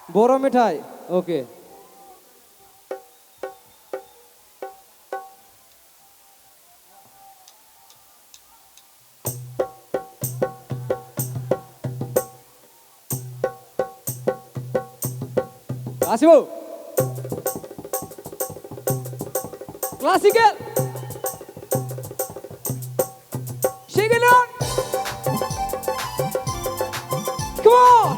बर' मेथाइ अके गासिबो classical shake it on come on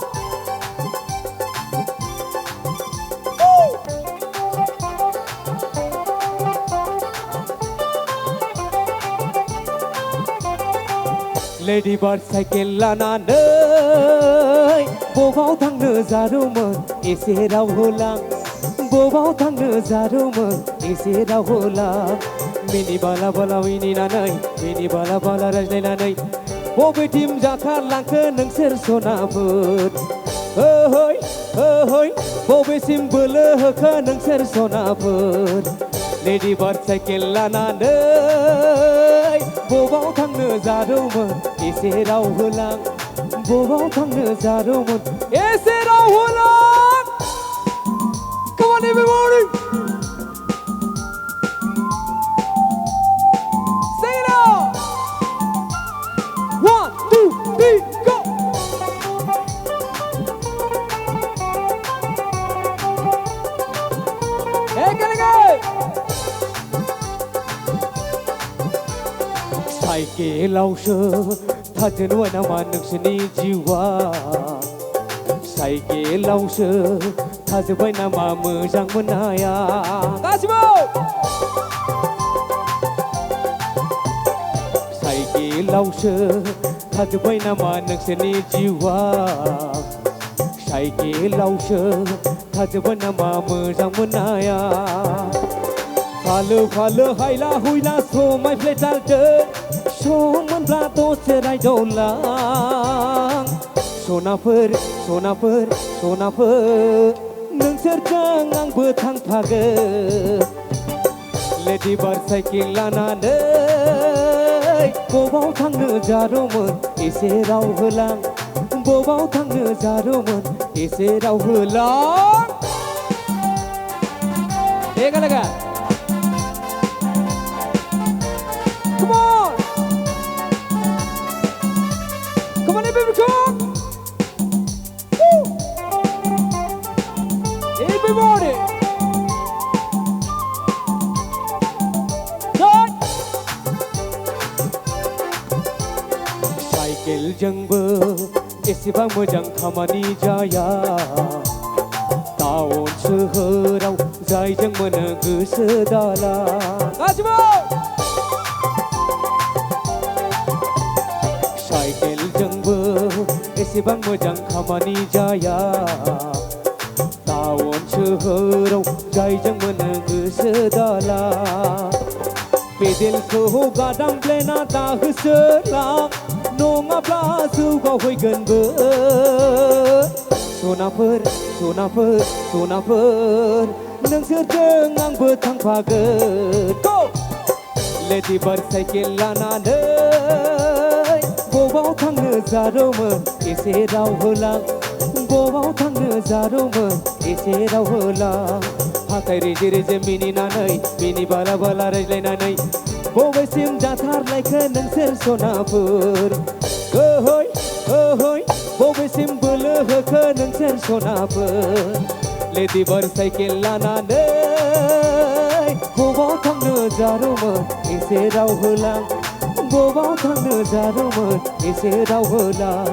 Lady Bird cycle लानानै बबाव थांनो जादोंमोन एसे राव होलां बबाव थांनो जादोंमोन एसे राव होलां मिनि बाला बाला मिनि बाला बाला रायज्लायनानै बबेथिं जाखारलांखो नोंसोर सनाफोर ओहै ओहै बबेसिम बोलो होखो नोंसोर सनाफोर लेडि बार्ड साइकेल लानानै बबाव थांनो जादोंमोन एसे राव होलां बबाव थांनो जादोंमोन एसे Rao होलां Come on everybody Sing it out 1, 2, 3, go Hey get साइकेलावसो थाजेनबाय नामा नोंसोरनि जिउआ साइकेलावसो थाजोब्बाय नामा मोजां मोननाया गासिबो साइकेलावसो थाजोब्बाय नामा नोंसोरनि जिउआ साइकेलावसो थाजोब्बाय नामा मोजां मोननाया फालो फालो हायला हुइला समायफ्लेथारदों समोनब्ला दसे रायदावलां सनाफोर सनाफोर सनाफोर नोंसोरजों आंबो थांफागोन लेडि बार्ड साइकेल लानानै बबाव थांनो जादोंमोन एसे राव होलां बबाव थांनो जादोंमोन एसे राव होलां लेगा लेगा Come on! Come on, everybody, come! Woo! Everybody! Done! Cycle जोंबो एसेबां मोजां खामानि जाया टाउन सोहोराव जायजों मोनो गोसो दाला गासिबो साइकेलजोंबो एसेबां मोजां खामानि जाया टाउन सोहोराव जायजों मोनो गोसो दाला पेडेलखौ गादामब्लेना दाहोसोलां नङाब्ला जौगाहैगोनबो सनाफोर सनाफोर सनाफोर नोंसोरजों आंबो थांफागोन लेडि बार्ड साइकेल लानानै बबाव थांनो जादोंमोन एसे राव होलां बबाव थांनो जादोंमोन एसे राव होलां हाथाय रेजे रेजे मिनिनानै मिनि बाला बाला रायज्लायनानै बबेसिम जाथारलायखो नोंसोर सनाफोर ओहै ओहै बबेसिम बोलो होखो नोंसोर सनाफोर लेडि बार्ड साइकेल लानानै बबाव थांनो जादोंमोन एसे राव होलां बबाव थांनो जादोंमोन एसे राव होलां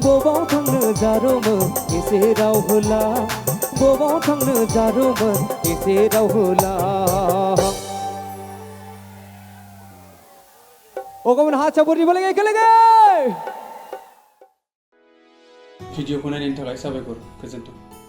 बबाव थांनो जादोंमोन एसे राव होलां बबाव थांनो जादोंमोन एसे राव होलां गाबोन हारसाफोरनि बालाय एखेलेगे भिडिअखौ नायनायनि थाखाय साबायखर गोजोन्थों